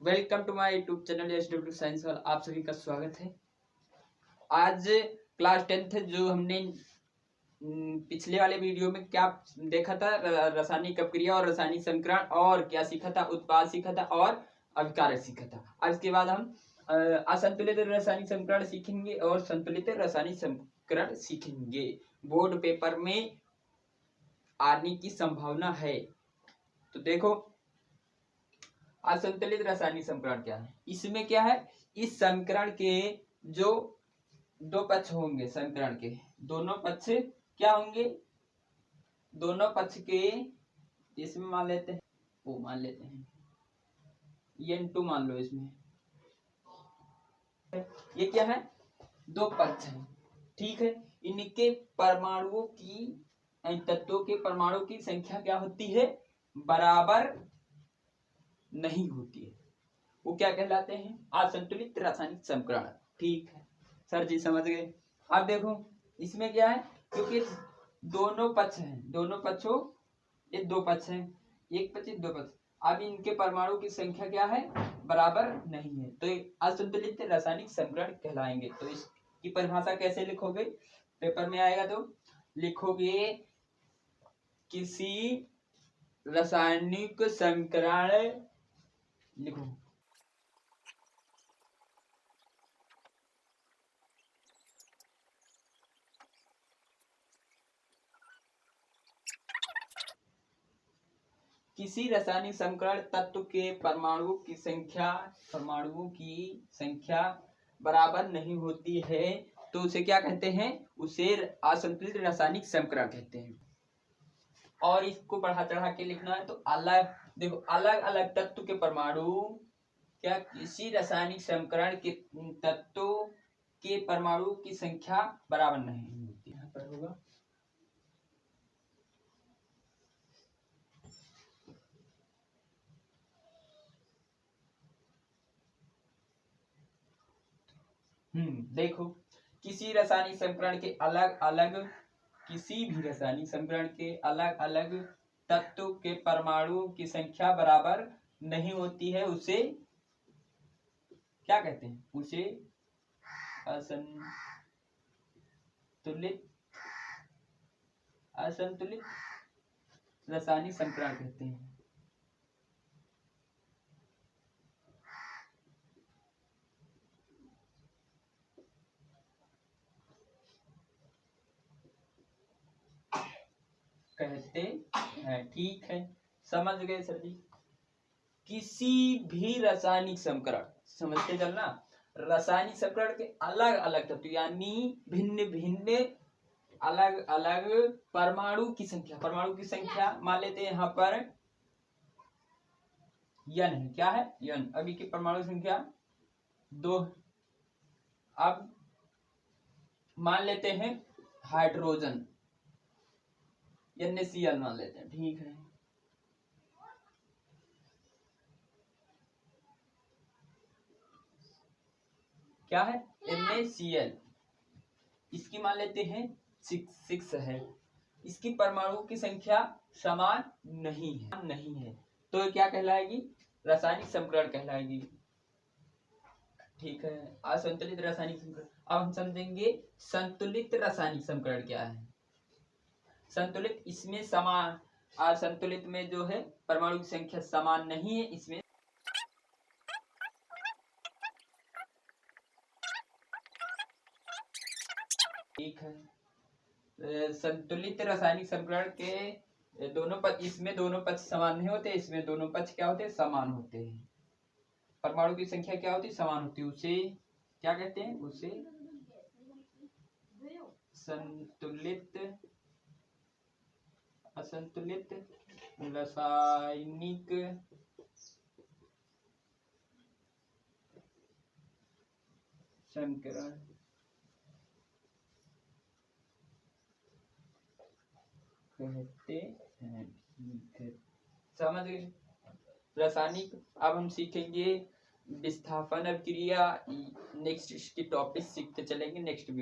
Welcome to my YouTube channel SW science hall. आप सभी का स्वागत है। आज क्लास 10th जो हमने पिछले वाले वीडियो में क्या देखा था, रासायनिक अपक्रिया और रासायनिक समीकरण, और क्या सीखा था, उत्पाद सीखा था और अभिकारक सीखा था। आज के बाद हम असंतुलित रासायनिक समीकरण सीखेंगे और संतुलित रासायनिक समीकरण सीखेंगे। बोर्ड पेपर में आने की संभावना है। तो देखो, असंतुलित रासायनिक समीकरण क्या है। इसमें क्या है, इस समीकरण के जो दो पक्ष होंगे, समीकरण के दोनों पक्ष क्या होंगे, दोनों पक्ष के इसमें मान लेते हैं, वो मान लेते हैं N2 मान लो। इसमें ये क्या है, दो पक्ष हैं, ठीक है। इनके परमाणुओं की, तत्वों के परमाणु की संख्या क्या होती है, बराबर नहीं होती है। वो क्या कहलाते हैं, असंतुलित रासायनिक समीकरण। ठीक है सर जी, समझ गए। अब देखो इसमें क्या है, क्योंकि दोनों पक्ष हैं, दोनों पक्षों, ये दो पक्ष हैं, एक पक्ष दो पक्ष। अब इनके परमाणु की संख्या क्या है, बराबर नहीं है, तो असंतुलित रासायनिक समीकरण कहलाएंगे। तो इसकी परिभाषा कैसे लिखोगे, पेपर में आएगा तो लिखोगे, किसी रासायनिक समीकरण, लिखो किसी रासायनिक समीकरण तत्व के परमाणुओं की संख्या बराबर नहीं होती है, तो उसे क्या कहते हैं, उसे असंतुलित रासायनिक समीकरण कहते हैं। और इसको बढ़ा चढ़ा के लिखना है तो अलग, देखो अलग अलग तत्व के परमाणु क्या किसी रासायनिक समीकरण के तत्वों के परमाणु की संख्या बराबर नहीं होती। यहाँ पर होगा देखो, किसी रासायनिक समीकरण के अलग अलग, किसी भी रासायनिक समीकरण के अलग अलग तत्व के परमाणुओं की संख्या बराबर नहीं होती है, उसे क्या कहते हैं, उसे असंतुलित रासायनिक समीकरण कहते हैं। कहते हैं, ठीक है, समझ गए सर जी। किसी भी रासायनिक समीकरण, समझते चलना, रासायनिक समीकरण के अलग अलग तत्व यानी भिन्न भिन्न अलग अलग परमाणु की संख्या मान लेते हैं यहाँ पर n है। क्या है, n। अभी की परमाणु संख्या 2। अब मान लेते हैं हाइड्रोजन, NaCl मान लेते हैं, ठीक है। क्या है, NaCl, इसकी मान लेते हैं 6 है। इसकी परमाणु की संख्या समान नहीं है, तो क्या कहलाएगी, रासायनिक समीकरण कहलाएगी, ठीक है। असंतुलित रासायनिक समीकरण। अब हम समझेंगे संतुलित रासायनिक समीकरण क्या है। संतुलित, इसमें समान, असंतुलित में जो है परमाणु की संख्या समान नहीं है, इसमें ठीक है। संतुलित रासायनिक समीकरण के दोनों पक्ष, इसमें दोनों पक्ष समान नहीं होते, इसमें दोनों पक्ष क्या होते हैं, समान होते हैं। परमाणु की संख्या क्या होती है, समान होती है, उसे क्या कहते हैं, उसे संतुलित असंतुलित रासायनिक समीकरण कहते हैं, ठीक है, समझ गए। रासायनिक, अब हम सीखेंगे विस्थापन अपक्रिया, नेक्स्ट इसकी टॉपिक सीखते चलेंगे नेक्स्ट वीडियो।